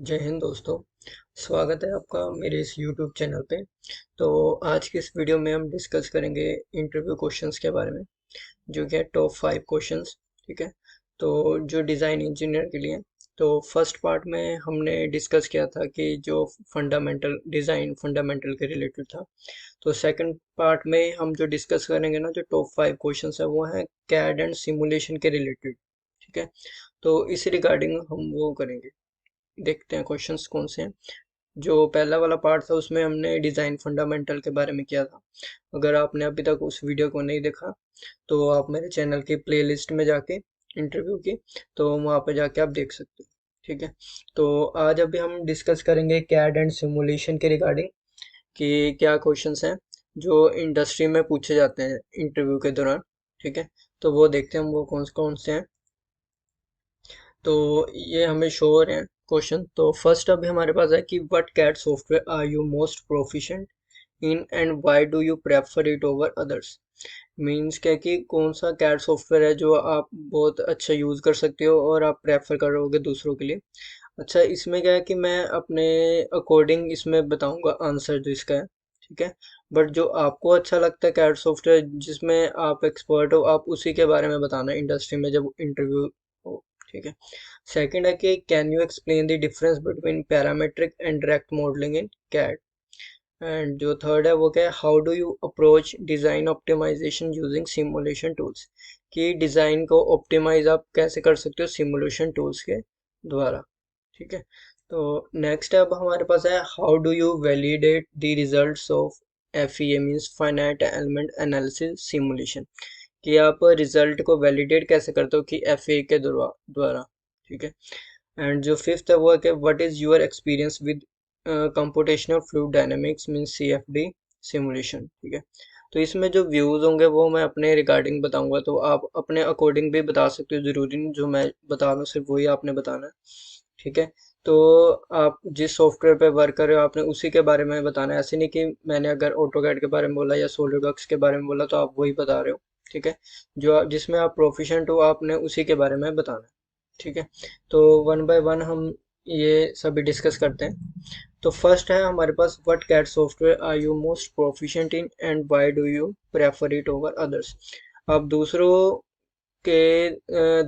जय हिंद दोस्तों। स्वागत है आपका मेरे इस YouTube चैनल पे। तो आज की इस वीडियो में हम डिस्कस करेंगे इंटरव्यू क्वेश्चंस के बारे में, जो कि है टॉप 5 क्वेश्चंस। ठीक है, तो जो डिज़ाइन इंजीनियर के लिए। तो फर्स्ट पार्ट में हमने डिस्कस किया था कि जो फंडामेंटल डिज़ाइन फंडामेंटल के रिलेटेड था। तो सेकंड पार्ट में हम जो डिस्कस करेंगे ना, जो टॉप 5 क्वेश्चंस है वो हैं कैड एंड सिमुलेशन के रिलेटेड। ठीक है, तो इस रिगार्डिंग हम वो करेंगे। देखते हैं क्वेश्चंस कौन से हैं। जो पहला वाला पार्ट था उसमें हमने डिज़ाइन फंडामेंटल के बारे में किया था। अगर आपने अभी तक उस वीडियो को नहीं देखा तो आप मेरे चैनल की प्लेलिस्ट में जाके इंटरव्यू की, तो वहाँ पे जाके आप देख सकते हो। ठीक है, तो आज अभी हम डिस्कस करेंगे कैड एंड सिमुलेशन के रिगार्डिंग कि क्या क्वेश्चंस हैं जो इंडस्ट्री में पूछे जाते हैं इंटरव्यू के दौरान। ठीक है, तो वो देखते हैं हम वो कौन कौन से हैं। तो ये हमें शो हो रहे हैं क्वेश्चन। तो फर्स्ट अभी हमारे पास है कि what CAD software are you most proficient in and why do you prefer it over others. Means क्या कि कौन सा कैड सॉफ्टवेयर है जो आप बहुत अच्छा यूज़ कर सकते हो और आप प्रेफर करोगे दूसरों के लिए। अच्छा, इसमें क्या है कि मैं अपने अकॉर्डिंग इसमें बताऊंगा आंसर जो इसका है। ठीक है, बट जो आपको अच्छा लगता है कैड सॉफ्टवेयर जिसमें आप एक्सपर्ट हो, आप उसी के बारे में बताना इंडस्ट्री में जब इंटरव्यू हो। ठीक है, सेकंड है कि can you explain the difference between parametric and direct modelling in CAD. And जो थर्ड है वो क्या है, how do you approach design optimisation using simulation tools. कि डिज़ाइन को ऑप्टिमाइज आप कैसे कर सकते हो सिमुलेशन टूल्स के द्वारा। ठीक है, तो नेक्स्ट अब हमारे पास है how do you validate the results of FEA means finite element analysis simulation. कि आप रिजल्ट को वैलिडेट कैसे करते हो कि FEA के द्वारा। ठीक है, एंड जो फिफ्थ है वो है कि what is your experience with computational fluid dynamics means CFD simulation. ठीक है, तो इसमें जो व्यूज़ होंगे वो मैं अपने रिगार्डिंग बताऊंगा, तो आप अपने अकॉर्डिंग भी बता सकते हो, ज़रूरी नहीं जो मैं बता रहा हूँ सिर्फ वही आपने बताना है। ठीक है, तो आप जिस सॉफ्टवेयर पे वर्क कर रहे हो आपने उसी के बारे में बताना है। ऐसे नहीं कि मैंने अगर ऑटोकैड के बारे में बोला या सॉलिडवर्क्स के बारे में बोला तो आप वही बता रहे हो। ठीक है, जिसमें आप प्रोफिशिएंट हो आपने उसी के बारे में बताना है। ठीक है, तो वन बाय वन हम ये सभी डिस्कस करते हैं। तो फर्स्ट है हमारे पास what CAD software are you most proficient in and why do you prefer it over others. आप दूसरों के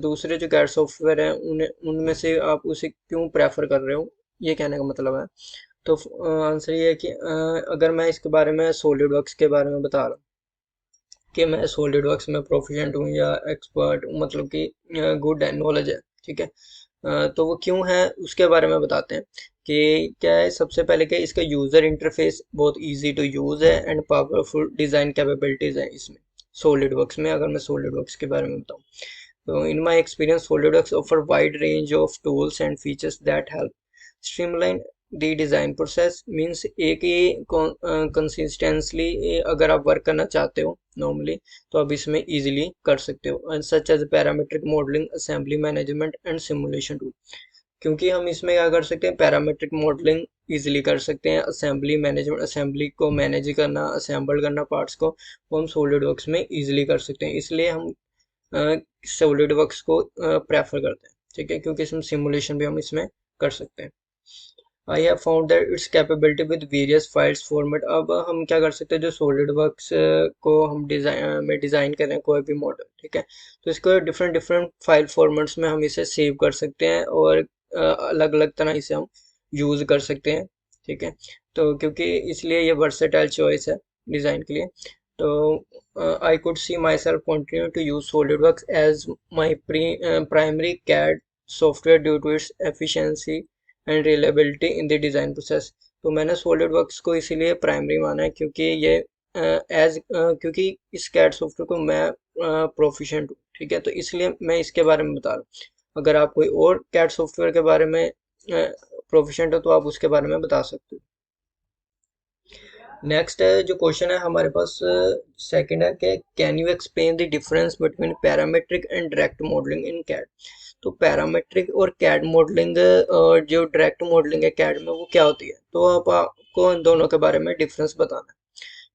दूसरे जो कैड सॉफ्टवेयर हैं उन्हें उनमें से आप उसे क्यों प्रेफर कर रहे हो, ये कहने का मतलब है। तो आंसर ये है कि अगर मैं इसके बारे में सॉलिड वर्क्स के बारे में बता रहा हूँ कि मैं सॉलिड वर्क्स में प्रोफिशिएंट हूँ या एक्सपर्ट हूँ, मतलब कि गुड नॉलेज है। ठीक है, तो वो क्यों है उसके बारे में बताते हैं। कि क्या है, सबसे पहले कि इसका यूज़र इंटरफेस बहुत इजी टू यूज़ है एंड पावरफुल डिज़ाइन कैपेबिलिटीज़ हैं इसमें सॉलिड वर्क्स में। अगर मैं सॉलिड वर्क्स के बारे में बताऊँ तो in my experience SolidWorks offer wide range of tools and features that help streamline the design process. Means एक ही कंसिस्टेंसली अगर आप वर्क करना चाहते हो नॉर्मली तो आप इसमें इजीली कर सकते हो, and such as parametric modelling assembly management and simulation tool. क्योंकि हम इसमें क्या कर सकते हैं, पैरामीट्रिक मॉडलिंग इजीली कर सकते हैं, असेंबली मैनेजमेंट असेंबली को मैनेज करना असेंबल करना पार्ट्स को वो हम सॉलिड वर्क्स में इजीली कर सकते हैं। इसलिए हम सॉलिड वर्क्स को प्रेफर करते हैं। ठीक है, क्योंकि इसमें सिमुलेशन भी हम इसमें कर सकते हैं। I have found that it's capability with various files format. अब हम क्या कर सकते हैं, जो सॉलिड वर्क्स को हम डिज़ाइन करें कोई भी मॉडल। ठीक है, तो इसको डिफरेंट डिफरेंट फाइल फॉर्मेट्स में हम इसे सेव कर सकते हैं और अलग अलग तरह इसे हम यूज़ कर सकते हैं। ठीक है, तो क्योंकि इसलिए ये वर्सेटाइल चॉइस है डिज़ाइन के लिए। तो I could see myself continue to use SolidWorks as my primary CAD software due to its efficiency and reliability in the design process. तो मैंने सॉलिड वर्क्स को इसीलिए प्राइमरी माना है क्योंकि ये क्योंकि इस कैड सॉफ्टवेयर को मैं प्रोफिशिएंट हूँ। ठीक है, तो इसलिए मैं इसके बारे में बता रहा हूँ। अगर आप कोई और कैड सॉफ्टवेयर के बारे में प्रोफिशिएंट हो तो आप उसके बारे में बता सकते हो। नेक्स्ट है जो क्वेश्चन है हमारे पास सेकंड है कि can you explain the difference between parametric and direct modelling in CAD. तो पैरामेट्रिक और कैड मॉडलिंग और जो डायरेक्ट मॉडलिंग है कैड में वो क्या होती है, तो आपको इन दोनों के बारे में डिफरेंस बताना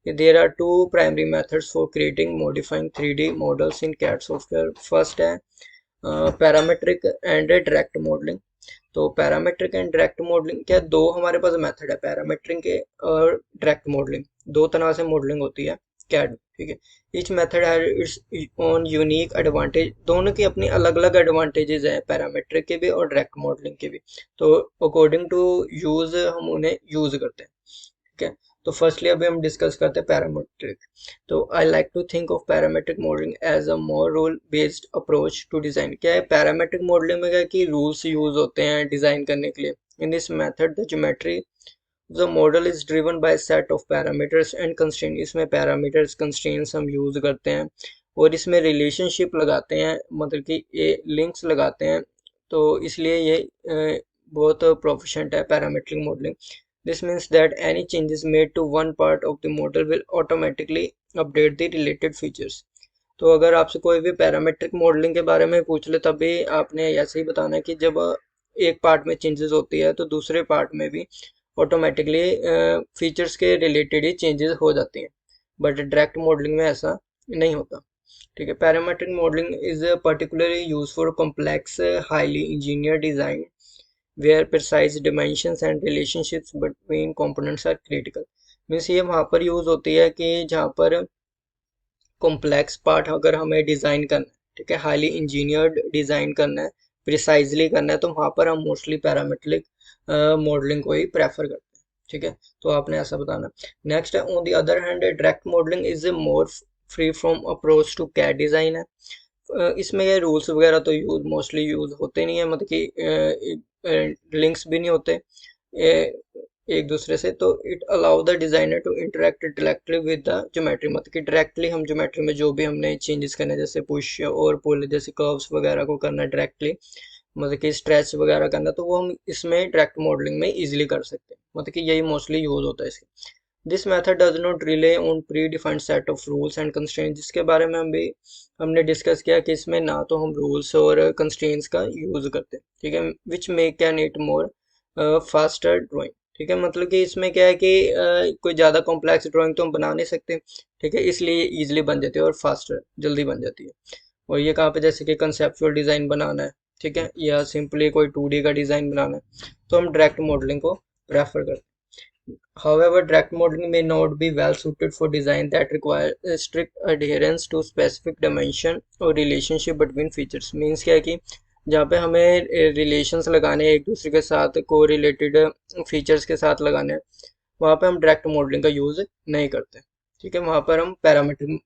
है। There are two primary methods for creating modifying 3D models in CAD software. First है पैरामेट्रिक एंड डायरेक्ट मॉडलिंग। तो पैरामेट्रिक एंड डायरेक्ट मॉडलिंग क्या, दो हमारे पास मेथड है पैरामेट्रिक के और डायरेक्ट मॉडलिंग, दो तरह से मॉडलिंग होती है कैड, ठीक है। Each method has its own unique advantage, दोनों की अपनी अलग अलग एडवांटेजेस हैं, पैरामेट्रिक के भी और डायरेक्ट मॉडलिंग के भी। तो अकॉर्डिंग टू यूज हम उन्हें यूज करते हैं, ठीक है। तो फर्स्टली अभी हम डिस्कस करते हैं पैरामेट्रिक। तो I like to think of parametric modelling as a more rule based approach to design. क्या है पैरामेट्रिक मॉडलिंग में, क्या कि रूल्स यूज होते हैं डिजाइन करने के लिए। In this method the geometry the model is driven by set of parameters and constraint, इसमें पैरामीटर्स कंस्ट्रेंट्स हम यूज करते हैं और इसमें रिलेशनशिप लगाते हैं, मतलब कि ये लिंक्स लगाते हैं। तो इसलिए ये बहुत प्रोफिशिएंट है parametric modelling. This means that any changes made to one part of the model will automatically update the related features. तो अगर आपसे कोई भी पैरामेट्रिक मॉडलिंग के बारे में पूछ ले तभी आपने ऐसे ही बताना है कि जब एक पार्ट में चेंजेस होती है तो दूसरे पार्ट में भी ऑटोमेटिकली फीचर्स के रिलेटेड ही चेंजेस हो जाती हैं, बट डायरेक्ट मॉडलिंग में ऐसा नहीं होता, ठीक है। Parametric modelling is particularly use for complex highly engineer design where precise dimensions and relationships between components are critical। Means ये वहाँ पर यूज होती है कि जहाँ पर कॉम्प्लेक्स पार्ट अगर हमें डिज़ाइन करना है, ठीक है, हाईली इंजीनियर्ड डिज़ाइन करना है, प्रिसाइजली करना है, तो वहाँ पर हम मोस्टली पैरामेट्रिक मॉडलिंग को ही प्रेफर करते हैं, ठीक है। तो आपने ऐसा बताना। नेक्स्ट है on the other hand direct modelling is a more free form approach to CAD design है। इसमें ये रूल्स वगैरह तो मोस्टली यूज होते नहीं है, मतलब कि लिंक्स भी नहीं होते एक दूसरे से। तो it allow the designer to interact directly with the geometry, मतलब कि डायरेक्टली हम ज्योमेट्री में जो भी हमने चेंजेस करने, जैसे पुश और पुल जैसे कर्व्स वगैरह को करना डायरेक्टली, मतलब कि स्ट्रेच वगैरह करना, तो वो हम इसमें डायरेक्ट मॉडलिंग में इजीली कर सकते हैं, मतलब कि यही मोस्टली यूज होता है इसके। This method does not relay on pre defined set of rules and constraints, जिसके बारे में हमने डिस्कस किया कि इसमें ना तो हम रूल्स और कंस्ट्रेंट्स का यूज करते हैं, ठीक है, which make can it more faster drawing, ठीक है। मतलब कि इसमें क्या है कि कोई ज़्यादा कॉम्प्लेक्स ड्राइंग तो हम बना नहीं सकते, ठीक है, इसलिए ईजिली बन जाती है और फास्टर जल्दी बन जाती है। और ये कहाँ पे, जैसे कि कंसेप्चुअल डिज़ाइन बनाना है, ठीक है, या सिंपली कोई 2D का डिज़ाइन बनाना है, तो हम डायरेक्ट मॉडलिंग को प्रेफर करते हैं। However, direct modeling may not be well suited for design that require a strict adherence to specific dimension or relationship between features। Means क्या है कि जहाँ पे हमें रिलेशंस लगाने हैं एक दूसरे के साथ, को रिलेटेड फीचर्स के साथ लगाने हैं, वहाँ पे हम डायरेक्ट मॉडलिंग का यूज नहीं करते, ठीक है, वहाँ पर हम पैरामीट्रिक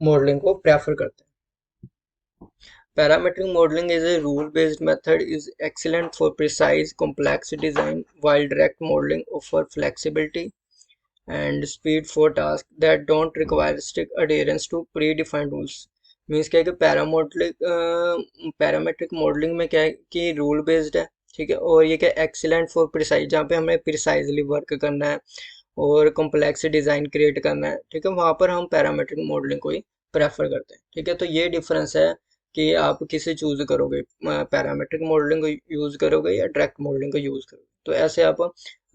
मॉडलिंग को प्रेफर करते हैं। Parametric modeling is a rule-based method is excellent for precise, complex design, while direct modeling offers flexibility and speed for tasks that don't require strict adherence to predefined rules। Means क्या है कि parametric modelling में क्या है कि rule based है, ठीक है, और ये क्या एक्सीलेंट फॉर प्रिसाइज, जहाँ पे हमें प्रिसाइजली वर्क करना है और कॉम्प्लेक्स डिज़ाइन क्रिएट करना है, ठीक है, वहाँ पर हम पैरामेट्रिक मॉडलिंग को ही प्रेफर करते हैं, ठीक है। तो ये डिफरेंस है कि आप किसे चूज करोगे, पैरामेट्रिक मॉडलिंग को यूज करोगे या डायरेक्ट मॉडलिंग को यूज करोगे, तो ऐसे आप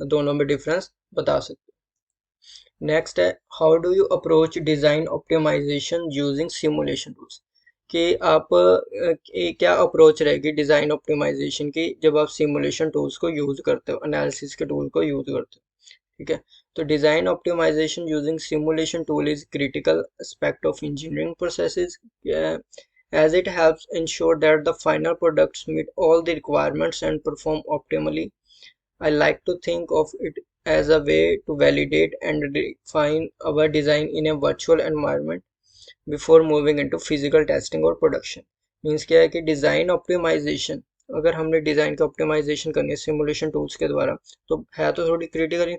दोनों में डिफरेंस बता सकते हो। नेक्स्ट है how do you approach design optimisation using simulation tools, कि आप क्या अप्रोच रहेगी डिजाइन ऑप्टिमाइजेशन की जब आप सिमुलेशन टूल्स को यूज करते हो, एनालिसिस के टूल को यूज करते हो, ठीक है। तो design optimisation using simulation tool is critical aspect of engineering processes as it helps ensure that the final products meet all the requirements and perform optimally. I like to think of it as a way to validate and refine our design in a virtual environment before moving into physical testing or production। Means क्या है कि design optimisation, अगर हमने design का optimisation करनी है simulation tools के द्वारा, तो है तो थोड़ी क्रिटिकल ही,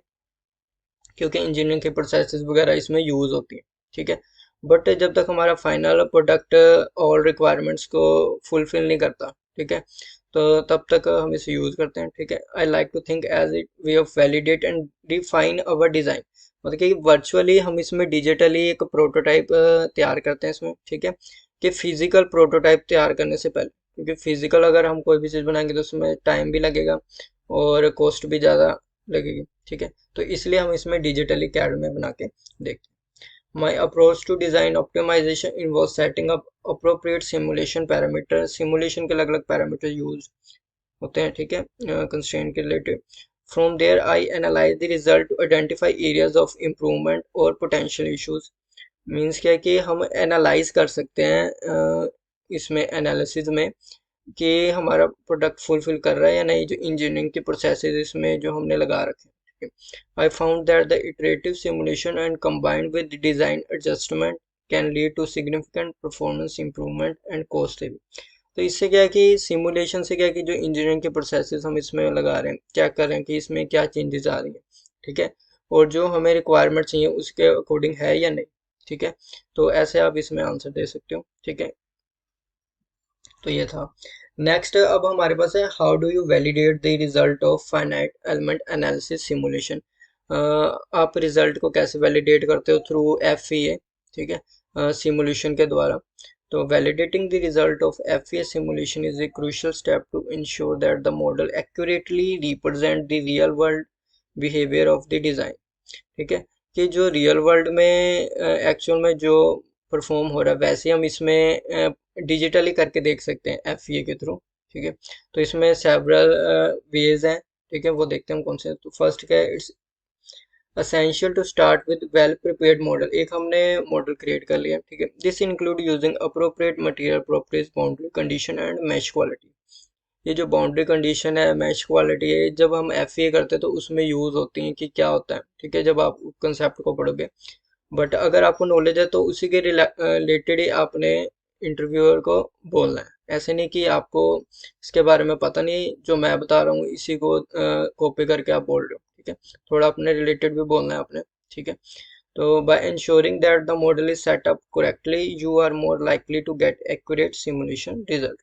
क्योंकि इंजीनियरिंग के प्रोसेसेस वगैरह इसमें यूज़ होती हैं, ठीक है। बट जब तक हमारा फाइनल प्रोडक्ट ऑल रिक्वायरमेंट्स को फुलफिल नहीं करता, ठीक है, तो तब तक हम इसे यूज़ करते हैं, ठीक है। I like to think as it way of validate and define our design, मतलब कि वर्चुअली हम इसमें डिजिटली एक प्रोटोटाइप तैयार करते हैं इसमें, ठीक है, कि फिजिकल प्रोटोटाइप तैयार करने से पहले, क्योंकि फिजिकल अगर हम कोई भी चीज़ बनाएंगे तो उसमें टाइम भी लगेगा और कॉस्ट भी ज़्यादा लगेगी, ठीक है, तो इसलिए हम इसमें डिजिटली कैड में बना के देखते हैं। My approach to design optimization involves setting up appropriate simulation parameters, simulation के अलग अलग पैरामीटर यूज होते हैं, ठीक है, कंस्ट्रेंट के रिलेटेड। From there I analyse the result to identify areas of improvement और पोटेंशियल इश्यूज। मीन्स क्या है कि हम एनालाइज कर सकते हैं इसमें एनालिसिस में कि हमारा प्रोडक्ट फुलफिल कर रहा है या नहीं, जो इंजीनियरिंग के प्रोसेसेस इसमें जो हमने लगा रखे हैं। I found that the iterative simulation and combined with design adjustment can lead to significant performance improvement and cost saving. तो इससे क्या है कि सिमुलेशन से क्या है कि जो इंजीनियरिंग के प्रोसेसेस हम इसमें लगा रहे हैं, चेक कर रहे हैं कि इसमें क्या चेंजेस आ रही हैं, ठीक है, और जो हमें रिक्वायरमेंट चाहिए उसके अकॉर्डिंग है या नहीं, ठीक है। तो ऐसे आप इसमें आंसर दे सकते हो, ठीक है। तो ये था। नेक्स्ट अब हमारे पास है, how do you validate the result of finite element analysis simulation. आप रिजल्ट को कैसे वैलिडेट करते हो? थ्रू FEA, ठीक है, सिमुलेशन के द्वारा। तो validating the result of FEA simulation is a crucial step to ensure that the model accurately represent the real world behavior of the design, ठीक है, कि जो रियल वर्ल्ड में एक्चुअल में जो परफॉर्म हो रहा है वैसे हम इसमें डिजिटली करके देख सकते हैं FEA के थ्रू, ठीक है। तो इसमें सेवरल वेज हैं, ठीक है, वो देखते हैं हम कौन से। तो फर्स्ट क्या है, it's essential to start with well prepared model. एक हमने मॉडल क्रिएट कर लिया, ठीक है। This include using appropriate material properties, boundary condition and mesh quality. ये जो बाउंड्री कंडीशन है, मैश क्वालिटी है, जब हम FEA करते हैं तो उसमें यूज होती हैं कि क्या होता है, ठीक है, जब आप कंसेप्ट को पढ़ोगे। बट अगर आपको नॉलेज है तो उसी के रिलेटेड ही आपने इंटरव्यूअर को बोलना है। ऐसे नहीं कि आपको इसके बारे में पता नहीं, जो मैं बता रहा हूँ इसी को कॉपी करके आप बोल रहे हो, ठीक है। थोड़ा अपने रिलेटेड भी बोलना है आपने, ठीक है। तो by ensuring that the model is set up correctly you are more likely to get accurate simulation result.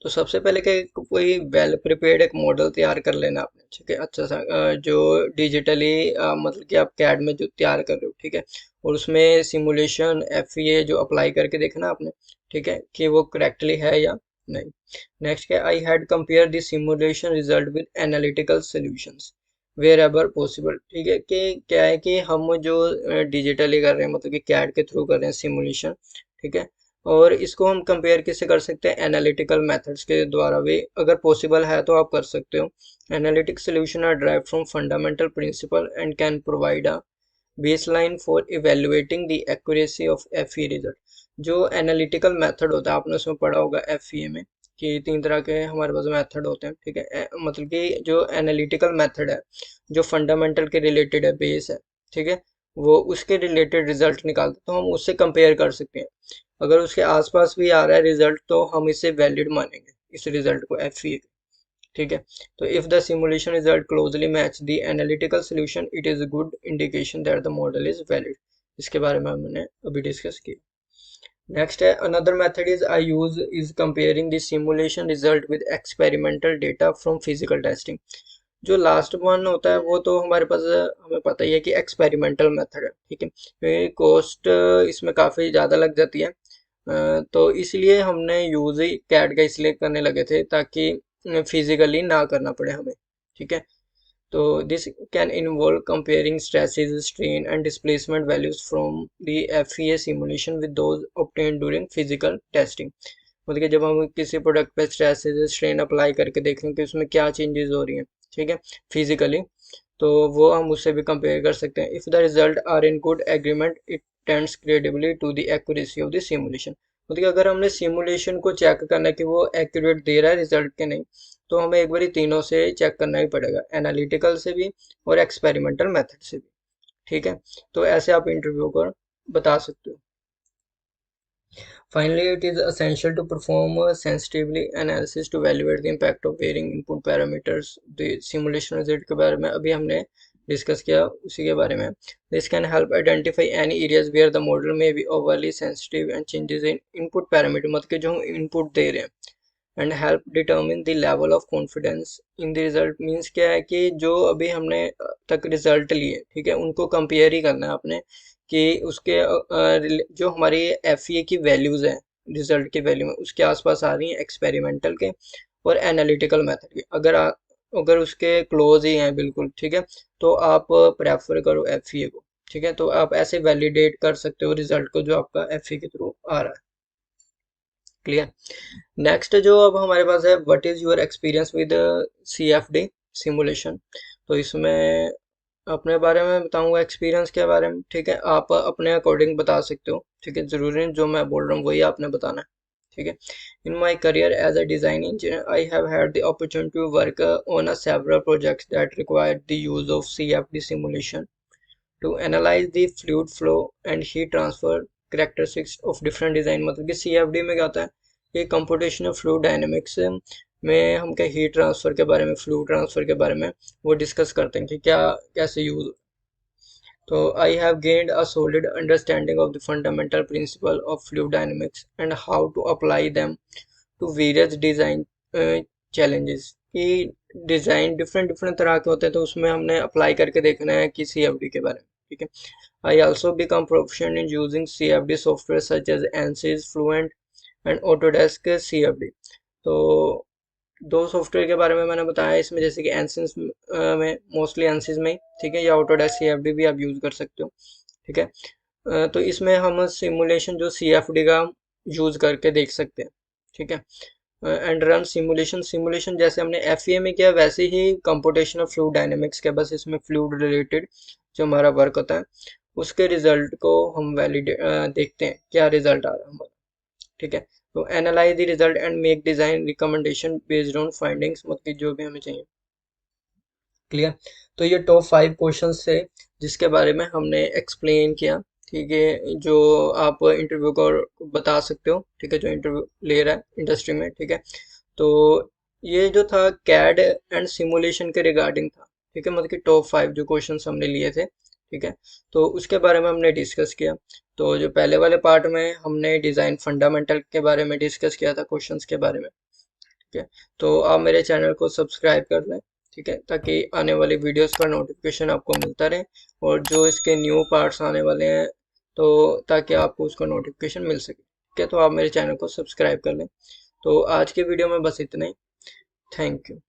तो सबसे पहले क्या, कोई वेल प्रिपेयर्ड एक मॉडल तैयार कर लेना आपने, ठीक है, अच्छा सा जो डिजिटली मतलब कि आप कैड में जो तैयार कर रहे हो, ठीक है, और उसमें सिमुलेशन FEA जो अप्लाई करके देखना आपने, ठीक है, कि वो करेक्टली है या नहीं। नेक्स्ट क्या, I had compare the simulation result with analytical solutions wherever possible, ठीक है, कि क्या है कि हम जो डिजिटली कर रहे हैं, मतलब कि कैड के थ्रू कर रहे हैं सिमुलेशन, ठीक है, और इसको हम कंपेयर किससे कर सकते हैं? एनालिटिकल मेथड्स के द्वारा भी, अगर पॉसिबल है तो आप कर सकते हो। Analytic solution are derived from fundamental principle and can provide a baseline for evaluating the accuracy of FEA result. जो एनालिटिकल मेथड होता है, आपने उसमें पढ़ा होगा FEA में कि 3 तरह के हमारे पास मेथड होते हैं, ठीक है। मतलब कि जो एनालिटिकल मेथड है, जो फंडामेंटल के रिलेटेड है, बेस है, ठीक है, वो उसके रिलेटेड रिजल्ट निकालते हैं, तो हम उससे कंपेयर कर सकते हैं। अगर उसके आसपास भी आ रहा है रिजल्ट तो हम इसे वैलिड मानेंगे, इस रिजल्ट को FEA, ठीक है। तो if the simulation result closely match the analytical solution, it is a good indication that the model is valid. इसके बारे में हमने अभी डिस्कस किया। नेक्स्ट है, another method is I use is comparing the simulation result with experimental data from physical testing. जो last one होता है वो तो हमारे पास हमें पता ही है कि एक्सपेरिमेंटल मेथड है, ठीक है, क्योंकि कॉस्ट इसमें काफ़ी ज़्यादा लग जाती है। तो इसलिए हमने यूज़ ही कैड का इसलिए करने लगे थे ताकि फिजिकली ना करना पड़े हमें, ठीक है। तो this can involve comparing stresses, strain and displacement values from the FEA simulation with those obtained during physical testing. मतलब कि जब हम किसी प्रोडक्ट पे स्ट्रेसेस, स्ट्रेन अप्लाई करके देखें कि उसमें क्या चेंजेस हो रही हैं, ठीक है, फिजिकली, तो वो हम उससे भी कंपेयर कर सकते हैं। If the result are in good agreement, it lends credibility to the accuracy of the simulation. मतलब कि अगर हमने सिमुलेशन को चेक करना है कि वो एक्यूरेट दे रहा है रिजल्ट के नहीं, तो हमें एक बार तीनों से चेक करना ही पड़ेगा, एनालिटिकल से भी और एक्सपेरिमेंटल मेथड से भी, ठीक है। तो ऐसे आप इंटरव्यू को बता सकते हो। Finally, it is essential to perform a sensitivity analysis to evaluate the impact of varying input parameters. The simulation result के बारे में अभी हमने डिस्कस किया, उसी के बारे में। This can help identify any areas where the model may be overly sensitive and changes in input parameter, मतलब कि जो हम input दे रहे हैं, and help determine the level of confidence in the result. Means क्या है कि जो अभी हमने तक रिजल्ट लिए, ठीक है, उनको कंपेयर ही करना है आपने कि उसके जो हमारी FEA की वैल्यूज़ हैं रिजल्ट की वैल्यू में, उसके आसपास आ रही हैं एक्सपेरिमेंटल के और एनालिटिकल मेथड के। अगर उसके क्लोज ही हैं बिल्कुल, ठीक है, तो आप प्रेफर करो FEA को, ठीक है। तो आप ऐसे वैलिडेट कर सकते हो रिजल्ट को जो आपका FEA के थ्रू आ रहा है। क्लियर। नेक्स्ट जो अब हमारे पास है, what is your experience with CFD simulation. तो इसमें अपने बारे में बताऊंगा, एक्सपीरियंस के बारे में, ठीक है। आप अपने अकॉर्डिंग बता सकते हो, ठीक है। जरूरी नहीं जो मैं बोल रहा हूँ वही आपने बताना है, ठीक है। In my career as a design engineer I have had the opportunity to work on a several projects that required the use of CFD simulation to analyze the fluid flow and heat transfer characteristics of different design। मतलब कि CFD में क्या होता है, ये computational fluid dynamics में हम क्या हीट ट्रांसफर के बारे में, फ्लूइड ट्रांसफर के बारे में वो डिस्कस करते हैं कि क्या कैसे यूज। तो I have gained a solid understanding of the fundamental principle of fluid dynamics and how to apply them to various design challenges. कि डिजाइन डिफरेंट डिफरेंट तरह के होते हैं, तो उसमें हमने अप्लाई करके देखना है कि CFD के बारे में, ठीक है। I also become proficient in using CFD software such as ANSYS, Fluent and Autodesk CFD। तो दो सॉफ्टवेयर के बारे में मैंने बताया इसमें, जैसे कि एनसिस में, मोस्टली एनसिस में, ठीक है, या ऑटोडेस्क CFD भी आप यूज कर सकते हो, ठीक है। तो इसमें हम सिमुलेशन जो CFD का यूज करके देख सकते हैं, ठीक है। एंड रन सिमुलेशन, सिमुलेशन जैसे हमने FEA में किया वैसे ही कंप्यूटेशनल फ्लूइड डायनेमिक्स के, बस इसमें फ्लूइड रिलेटेड जो हमारा वर्क होता है उसके रिजल्ट को हम वैलिडेट देखते हैं क्या रिजल्ट आ रहा है हमारा, ठीक है। तो analyse the result and make design recommendation based on findings, मतलब जो भी हमें चाहिए। क्लियर। तो ये टॉप 5 क्वेश्चंस थे जिसके बारे में हमने एक्सप्लेन किया, ठीक है। जो आप इंटरव्यू को बता सकते हो, ठीक है, जो इंटरव्यू ले रहा है इंडस्ट्री में, ठीक है। तो ये जो था कैड एंड सिमुलेशन के रिगार्डिंग था, ठीक है। मतलब कि टॉप 5 जो क्वेश्चंस हमने लिए थे, ठीक है, तो उसके बारे में हमने डिस्कस किया। तो जो पहले वाले पार्ट में हमने डिज़ाइन फंडामेंटल के बारे में डिस्कस किया था, क्वेश्चंस के बारे में, ठीक है। तो आप मेरे चैनल को सब्सक्राइब कर लें, ठीक है, ताकि आने वाली वीडियोस का नोटिफिकेशन आपको मिलता रहे, और जो इसके न्यू पार्ट्स आने वाले हैं तो ताकि आपको उसका नोटिफिकेशन मिल सके, ठीक है। तो आप मेरे चैनल को सब्सक्राइब कर लें। तो आज के वीडियो में बस इतना ही। Thank you.